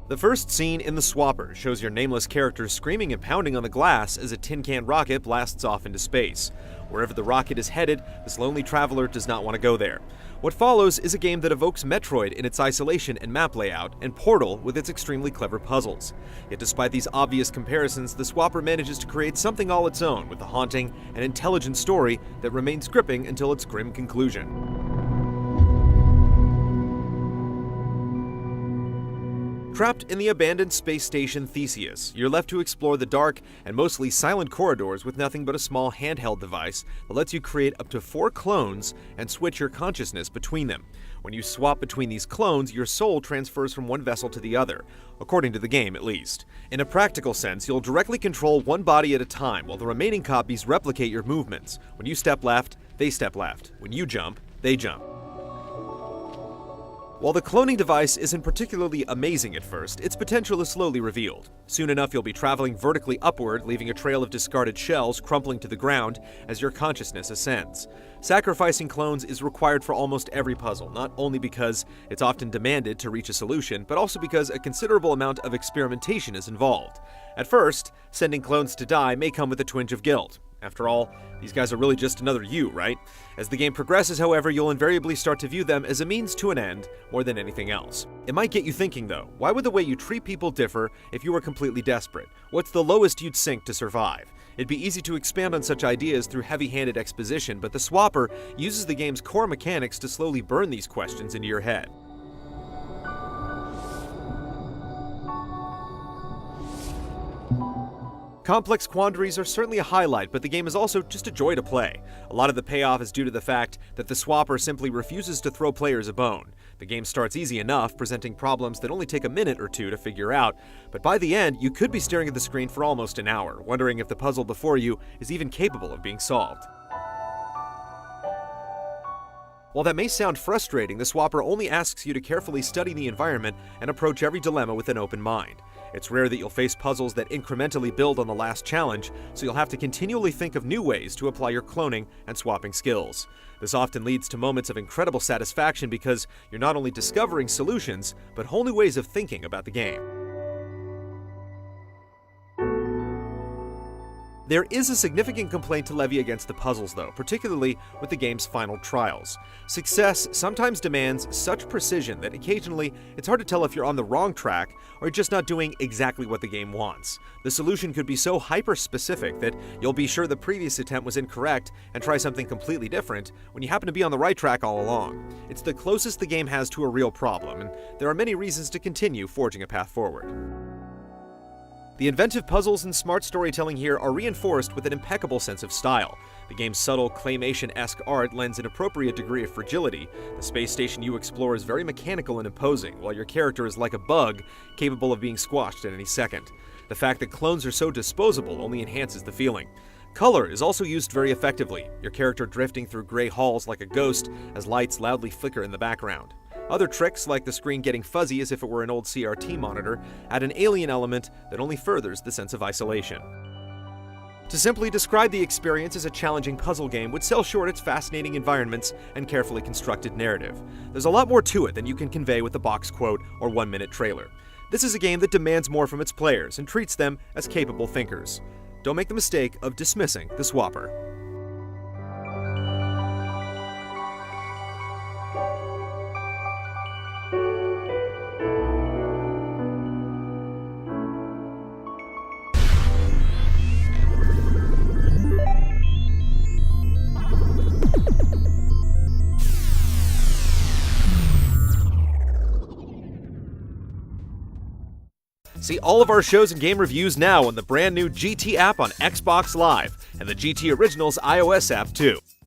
The first scene in The Swapper shows your nameless character screaming and pounding on the glass as a tin can rocket blasts off into space. Wherever the rocket is headed, this lonely traveler does not want to go there. What follows is a game that evokes Metroid in its isolation and map layout, and Portal with its extremely clever puzzles. Yet despite these obvious comparisons, The Swapper manages to create something all its own with a haunting and intelligent story that remains gripping until its grim conclusion. Trapped in the abandoned space station Theseus, you're left to explore the dark and mostly silent corridors with nothing but a small handheld device that lets you create up to 4 clones and switch your consciousness between them. When you swap between these clones, your soul transfers from one vessel to the other, according to the game at least. In a practical sense, you'll directly control one body at a time while the remaining copies replicate your movements. When you step left, they step left. When you jump, they jump. While the cloning device isn't particularly amazing at first, its potential is slowly revealed. Soon enough, you'll be traveling vertically upward, leaving a trail of discarded shells crumpling to the ground as your consciousness ascends. Sacrificing clones is required for almost every puzzle, not only because it's often demanded to reach a solution, but also because a considerable amount of experimentation is involved. At first, sending clones to die may come with a twinge of guilt. After all, these guys are really just another you, right? As the game progresses, however, you'll invariably start to view them as a means to an end more than anything else. It might get you thinking though, why would the way you treat people differ if you were completely desperate? What's the lowest you'd sink to survive? It'd be easy to expand on such ideas through heavy-handed exposition, but The Swapper uses the game's core mechanics to slowly burn these questions into your head. Complex quandaries are certainly a highlight, but the game is also just a joy to play. A lot of the payoff is due to the fact that The Swapper simply refuses to throw players a bone. The game starts easy enough, presenting problems that only take a minute or two to figure out, but by the end, you could be staring at the screen for almost an hour, wondering if the puzzle before you is even capable of being solved. While that may sound frustrating, The Swapper only asks you to carefully study the environment and approach every dilemma with an open mind. It's rare that you'll face puzzles that incrementally build on the last challenge, so you'll have to continually think of new ways to apply your cloning and swapping skills. This often leads to moments of incredible satisfaction because you're not only discovering solutions, but whole new ways of thinking about the game. There is a significant complaint to levy against the puzzles though, particularly with the game's final trials. Success sometimes demands such precision that occasionally it's hard to tell if you're on the wrong track or just not doing exactly what the game wants. The solution could be so hyper-specific that you'll be sure the previous attempt was incorrect and try something completely different when you happen to be on the right track all along. It's the closest the game has to a real problem, and there are many reasons to continue forging a path forward. The inventive puzzles and smart storytelling here are reinforced with an impeccable sense of style. The game's subtle, claymation-esque art lends an appropriate degree of fragility. The space station you explore is very mechanical and imposing, while your character is like a bug, capable of being squashed at any second. The fact that clones are so disposable only enhances the feeling. Color is also used very effectively, your character drifting through gray halls like a ghost as lights loudly flicker in the background. Other tricks, like the screen getting fuzzy as if it were an old CRT monitor, add an alien element that only furthers the sense of isolation. To simply describe the experience as a challenging puzzle game would sell short its fascinating environments and carefully constructed narrative. There's a lot more to it than you can convey with a box quote or 1-minute trailer. This is a game that demands more from its players and treats them as capable thinkers. Don't make the mistake of dismissing The Swapper. See all of our shows and game reviews now on the brand new GT app on Xbox Live, and the GT Originals iOS app too.